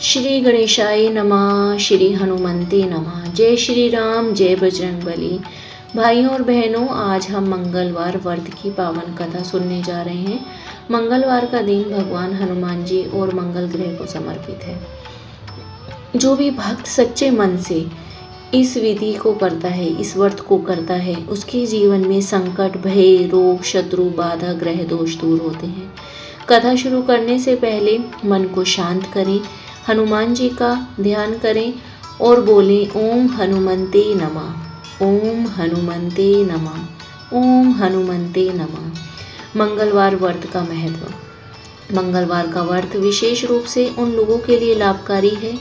श्री गणेशाय नमः। श्री हनुमंते नमः। जय श्री राम, जय बजरंगबली। भाइयों और बहनों, आज हम मंगलवार व्रत की पावन कथा सुनने जा रहे हैं। मंगलवार का दिन भगवान हनुमान जी और मंगल ग्रह को समर्पित है। जो भी भक्त सच्चे मन से इस विधि को करता है, इस व्रत को करता है, उसके जीवन में संकट, भय, रोग, शत्रु, बाधा, ग्रह दोष दूर होते हैं। कथा शुरू करने से पहले मन को शांत करें, हनुमान जी का ध्यान करें और बोलें ओम हनुमंते नमः, ओम हनुमंते नमः, ओम हनुमंते नमः। मंगलवार व्रत का महत्व। मंगलवार का व्रत विशेष रूप से उन लोगों के लिए लाभकारी है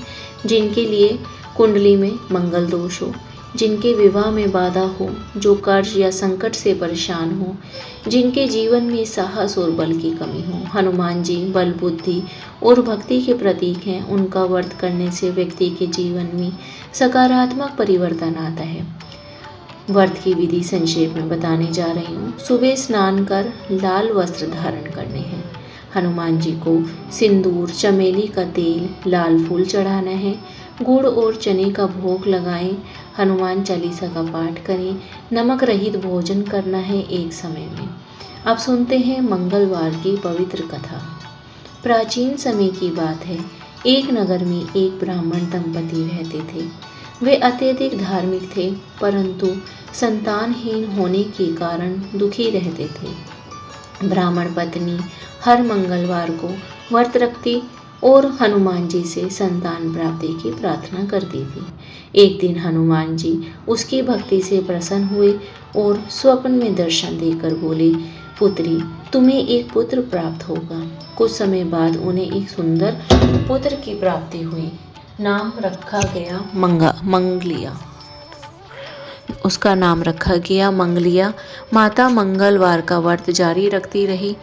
जिनके लिए कुंडली में मंगल दोष हो, जिनके विवाह में बाधा हो, जो कर्ज या संकट से परेशान हो, जिनके जीवन में साहस और बल की कमी हो। हनुमान जी बल, बुद्धि और भक्ति के प्रतीक हैं। उनका व्रत करने से व्यक्ति के जीवन में सकारात्मक परिवर्तन आता है। व्रत की विधि संक्षेप में बताने जा रही हूँ। सुबह स्नान कर लाल वस्त्र धारण करने हैं। हनुमान जी को सिंदूर, चमेली का तेल, लाल फूल चढ़ाना है। गुड़ और चने का भोग लगाएं। हनुमान चालीसा का पाठ करें। नमक रहित भोजन करना है एक समय में। अब सुनते हैं मंगलवार की पवित्र कथा। प्राचीन समय की बात है। एक नगर में एक ब्राह्मण दंपति रहते थे। वे अत्यधिक धार्मिक थे, परंतु संतानहीन होने के कारण दुखी रहते थे। ब्राह्मण पत्नी हर मंगलवार को व्रत रखती और हनुमान जी से संतान प्राप्ति की प्रार्थना करती थी। एक दिन हनुमान जी उसकी भक्ति से प्रसन्न हुए और स्वप्न में दर्शन देकर बोले, पुत्री, तुम्हें एक पुत्र प्राप्त होगा। कुछ समय बाद उन्हें एक सुंदर पुत्र की प्राप्ति हुई। नाम रखा गया मंगलिया। उसका नाम रखा गया मंगलिया। माता मंगलवार का व्रत जारी रखती रही।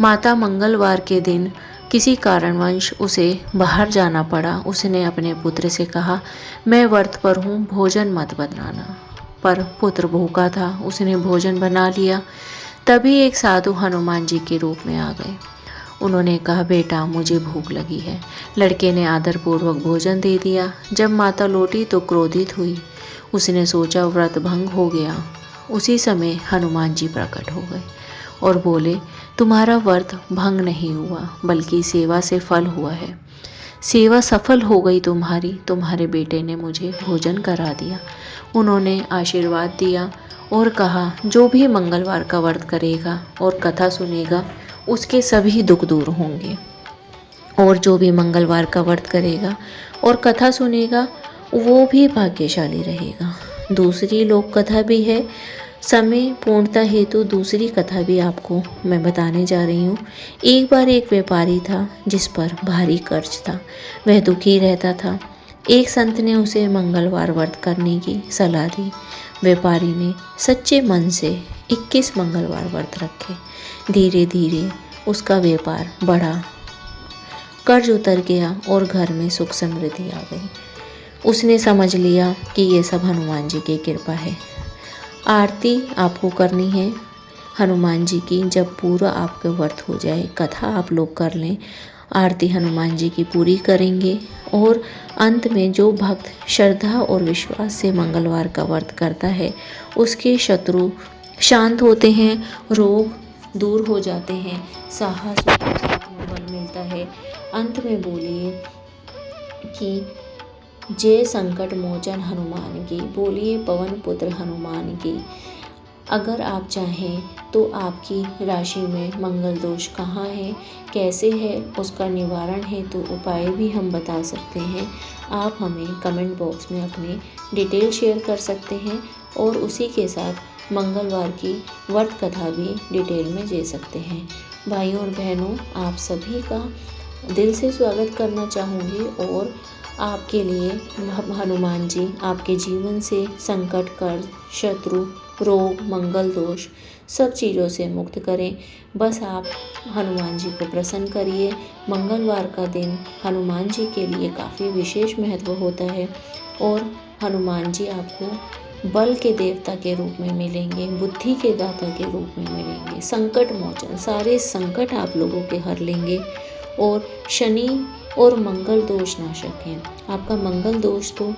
माता मंगलवार के दिन किसी कारणवश उसे बाहर जाना पड़ा। उसने अपने पुत्र से कहा, मैं व्रत पर हूँ, भोजन मत बनाना। पर पुत्र भूखा था, उसने भोजन बना लिया। तभी एक साधु हनुमान जी के रूप में आ गए। उन्होंने कहा, बेटा, मुझे भूख लगी है। लड़के ने आदरपूर्वक भोजन दे दिया। जब माता लौटी तो क्रोधित हुई। उसने सोचा व्रत भंग हो गया। उसी समय हनुमान जी प्रकट हो गए और बोले, तुम्हारा व्रत भंग नहीं हुआ, बल्कि सेवा से फल हुआ है। सेवा सफल हो गई तुम्हारी। तुम्हारे बेटे ने मुझे भोजन करा दिया। उन्होंने आशीर्वाद दिया और कहा, जो भी मंगलवार का व्रत करेगा और कथा सुनेगा उसके सभी दुख दूर होंगे। और जो भी मंगलवार का व्रत करेगा और कथा सुनेगा वो भी भाग्यशाली रहेगा। दूसरी लोक कथा भी है। समय पूर्णता हेतु दूसरी कथा भी आपको मैं बताने जा रही हूँ। एक बार एक व्यापारी था जिस पर भारी कर्ज था। वह दुखी रहता था। एक संत ने उसे मंगलवार व्रत करने की सलाह दी। व्यापारी ने सच्चे मन से 21 मंगलवार व्रत रखे। धीरे धीरे उसका व्यापार बढ़ा, कर्ज उतर गया और घर में सुख समृद्धि आ गई। उसने समझ लिया कि ये सब हनुमान जी की कृपा है। आरती आपको करनी है हनुमान जी की। जब पूरा आपका व्रत हो जाए, कथा आप लोग कर लें, आरती हनुमान जी की पूरी करेंगे। और अंत में जो भक्त श्रद्धा और विश्वास से मंगलवार का व्रत करता है उसके शत्रु शांत होते हैं, रोग दूर हो जाते हैं, साहस और आत्मबल मिलता है। अंत में बोलिए कि जय संकट मोचन हनुमान की, बोलिए पवन पुत्र हनुमान की। अगर आप चाहें तो आपकी राशि में मंगल दोष कहाँ है, कैसे है, उसका निवारण है तो उपाय भी हम बता सकते हैं। आप हमें कमेंट बॉक्स में अपनी डिटेल शेयर कर सकते हैं और उसी के साथ मंगलवार की व्रत कथा भी डिटेल में दे सकते हैं। भाइयों और बहनों, आप सभी का दिल से स्वागत करना चाहूँगी और आपके लिए हनुमान जी आपके जीवन से संकट, कर्ज, शत्रु, रोग, मंगल दोष सब चीज़ों से मुक्त करें। बस आप हनुमान जी को प्रसन्न करिए। मंगलवार का दिन हनुमान जी के लिए काफ़ी विशेष महत्व होता है और हनुमान जी आपको बल के देवता के रूप में मिलेंगे, बुद्धि के दाता के रूप में मिलेंगे, संकट मोचन, सारे संकट आप लोगों के हर लेंगे और शनि और मंगल दोष नाशक हैं। आपका मंगल दोष तो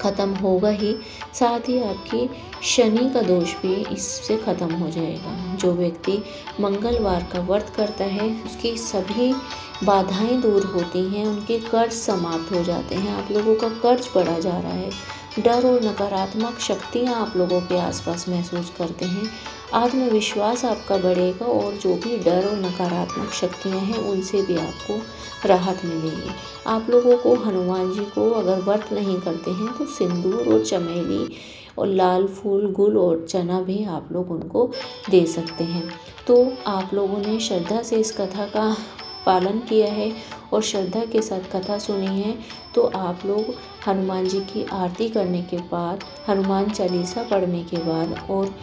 ख़त्म होगा ही, साथ ही आपकी शनि का दोष भी इससे ख़त्म हो जाएगा। जो व्यक्ति मंगलवार का व्रत करता है उसकी सभी बाधाएं दूर होती हैं, उनके कर्ज समाप्त हो जाते हैं। आप लोगों का कर्ज बढ़ा जा रहा है, डर और नकारात्मक शक्तियाँ आप लोगों के आसपास महसूस करते हैं। आत्मविश्वास आपका बढ़ेगा और जो भी डर और नकारात्मक शक्तियाँ हैं उनसे भी आपको राहत मिलेगी। आप लोगों को हनुमान जी को अगर व्रत नहीं करते हैं तो सिंदूर और चमेली और लाल फूल, गुल और चना भी आप लोग उनको दे सकते हैं। तो आप लोगों ने श्रद्धा से इस कथा का पालन किया है और श्रद्धा के साथ कथा सुनी है, तो आप लोग हनुमान जी की आरती करने के बाद, हनुमान चालीसा पढ़ने के बाद और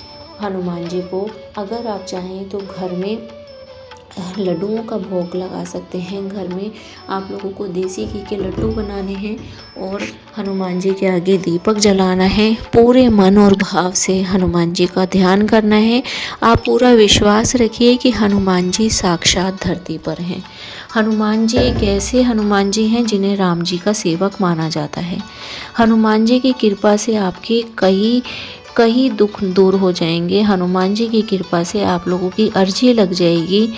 हनुमान जी को अगर आप चाहें तो घर में लड्डुओं का भोग लगा सकते हैं। घर में आप लोगों को देसी घी के लड्डू बनाने हैं और हनुमान जी के आगे दीपक जलाना है। पूरे मन और भाव से हनुमान जी का ध्यान करना है। आप पूरा विश्वास रखिए कि हनुमान जी साक्षात धरती पर हैं। हनुमान जी एक ऐसे हनुमान जी हैं जिन्हें राम जी का सेवक माना जाता है। हनुमान जी की कृपा से आपकी कई दुख दूर हो जाएंगे। हनुमान जी की कृपा से आप लोगों की अर्जी लग जाएगी।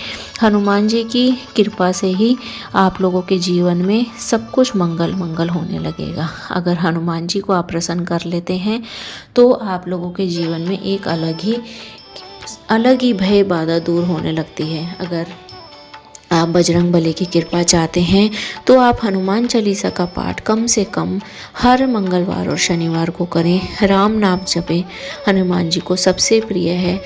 हनुमान जी की कृपा से ही आप लोगों के जीवन में सब कुछ मंगल मंगल होने लगेगा। अगर हनुमान जी को आप प्रसन्न कर लेते हैं तो आप लोगों के जीवन में एक अलग ही भय बाधा दूर होने लगती है। अगर आप बजरंग बली की कृपा चाहते हैं तो आप हनुमान चालीसा का पाठ कम से कम हर मंगलवार और शनिवार को करें। राम नाम जपें। हनुमान जी को सबसे प्रिय है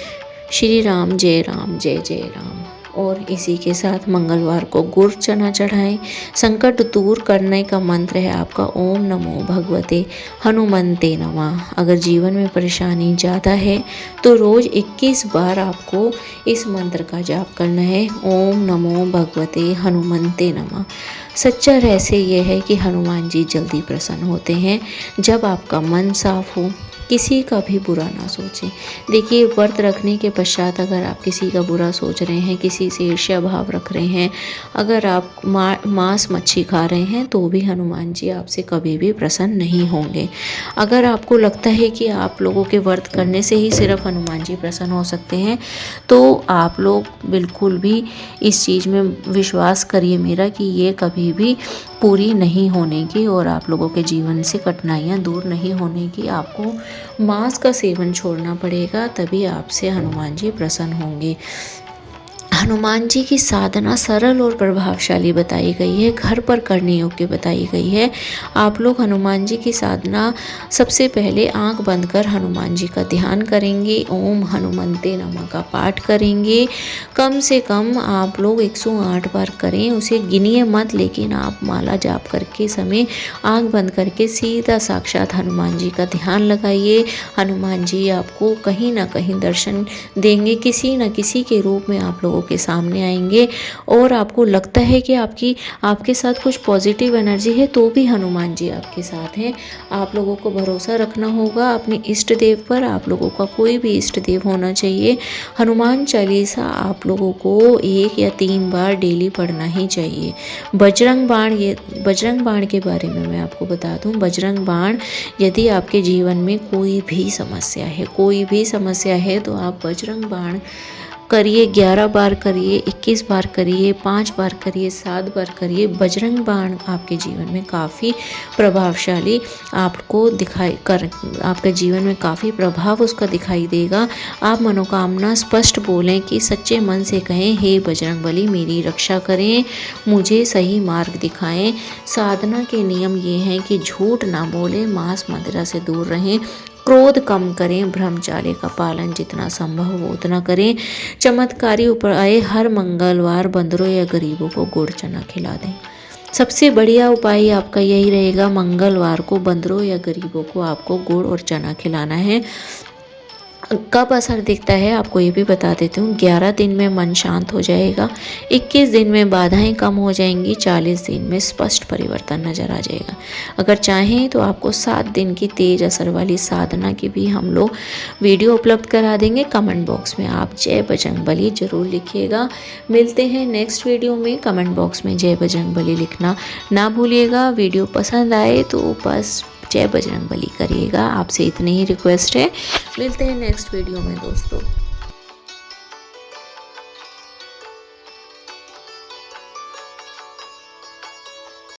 श्री राम जय जय राम। और इसी के साथ मंगलवार को गुड़ चना चढ़ाएं। संकट दूर करने का मंत्र है आपका ओम नमो भगवते हनुमंते नमः। अगर जीवन में परेशानी ज़्यादा है तो रोज़ 21 बार आपको इस मंत्र का जाप करना है, ओम नमो भगवते हनुमंते नमः। सच्चा रहस्य ये है कि हनुमान जी जल्दी प्रसन्न होते हैं जब आपका मन साफ हो, किसी का भी बुरा ना सोचें। देखिए, व्रत रखने के पश्चात अगर आप किसी का बुरा सोच रहे हैं, किसी से ईर्ष्या भाव रख रहे हैं, अगर आप मांस मच्छी खा रहे हैं तो भी हनुमान जी आपसे कभी भी प्रसन्न नहीं होंगे। अगर आपको लगता है कि आप लोगों के व्रत करने से ही सिर्फ हनुमान जी प्रसन्न हो सकते हैं तो आप लोग बिल्कुल भी इस चीज़ में विश्वास करिए मेरा कि ये कभी भी पूरी नहीं होने की और आप लोगों के जीवन से कठिनाइयाँ दूर नहीं होने की। आपको मांस का सेवन छोड़ना पड़ेगा, तभी आपसे हनुमान जी प्रसन्न होंगे। हनुमान जी की साधना सरल और प्रभावशाली बताई गई है, घर पर करने योग्य बताई गई है। आप लोग हनुमान जी की साधना सबसे पहले आंख बंद कर हनुमान जी का ध्यान करेंगे, ओम हनुमंते नमः का पाठ करेंगे। कम से कम आप लोग 108 बार करें, उसे गिनिए मत, लेकिन आप माला जाप करके समय आंख बंद करके सीधा साक्षात हनुमान जी का ध्यान लगाइए। हनुमान जी आपको कहीं ना कहीं दर्शन देंगे, किसी न किसी के रूप में आप लोगों के सामने आएंगे। और आपको लगता है कि आपके साथ कुछ पॉजिटिव एनर्जी है तो भी हनुमान जी आपके साथ हैं। आप लोगों को भरोसा रखना होगा अपने इष्ट देव पर। आप लोगों का कोई भी इष्ट देव होना चाहिए। हनुमान चालीसा आप लोगों को 1 या 3 बार डेली पढ़ना ही चाहिए। बजरंग बाण के बारे में मैं आपको बता दूं, बजरंग बाण यदि आपके जीवन में कोई भी समस्या है तो आप बजरंग बाण करिए। 11 बार करिए, 21 बार करिए, 5 बार करिए, 7 बार करिए। बजरंग बाण आपके जीवन में काफ़ी प्रभावशाली आपके जीवन में काफ़ी प्रभाव उसका दिखाई देगा। आप मनोकामना स्पष्ट बोलें कि सच्चे मन से कहें, हे बजरंग बली मेरी रक्षा करें, मुझे सही मार्ग दिखाएं। साधना के नियम ये हैं कि झूठ ना बोलें, मांस मदिरा से दूर रहें, क्रोध कम करें, ब्रह्मचार्य का पालन जितना संभव हो उतना करें। चमत्कारी उपाय, हर मंगलवार बंदरों या गरीबों को गुड़ चना खिला दें। सबसे बढ़िया उपाय आपका यही रहेगा, मंगलवार को बंदरों या गरीबों को आपको गुड़ और चना खिलाना है। कब असर दिखता है आपको ये भी बता देती हूँ। 11 दिन में मन शांत हो जाएगा, 21 दिन में बाधाएं कम हो जाएंगी, 40 दिन में स्पष्ट परिवर्तन नज़र आ जाएगा। अगर चाहें तो आपको 7 दिन की तेज असर वाली साधना की भी हम लोग वीडियो उपलब्ध करा देंगे। कमेंट बॉक्स में आप जय बजरंगबली ज़रूर लिखिएगा। मिलते हैं नेक्स्ट वीडियो में। कमेंट बॉक्स में जय बजरंगबली लिखना ना भूलिएगा। वीडियो पसंद आए तो बस जय बजरंगबली करिएगा, आपसे इतनी ही रिक्वेस्ट है। मिलते हैं नेक्स्ट वीडियो में दोस्तों।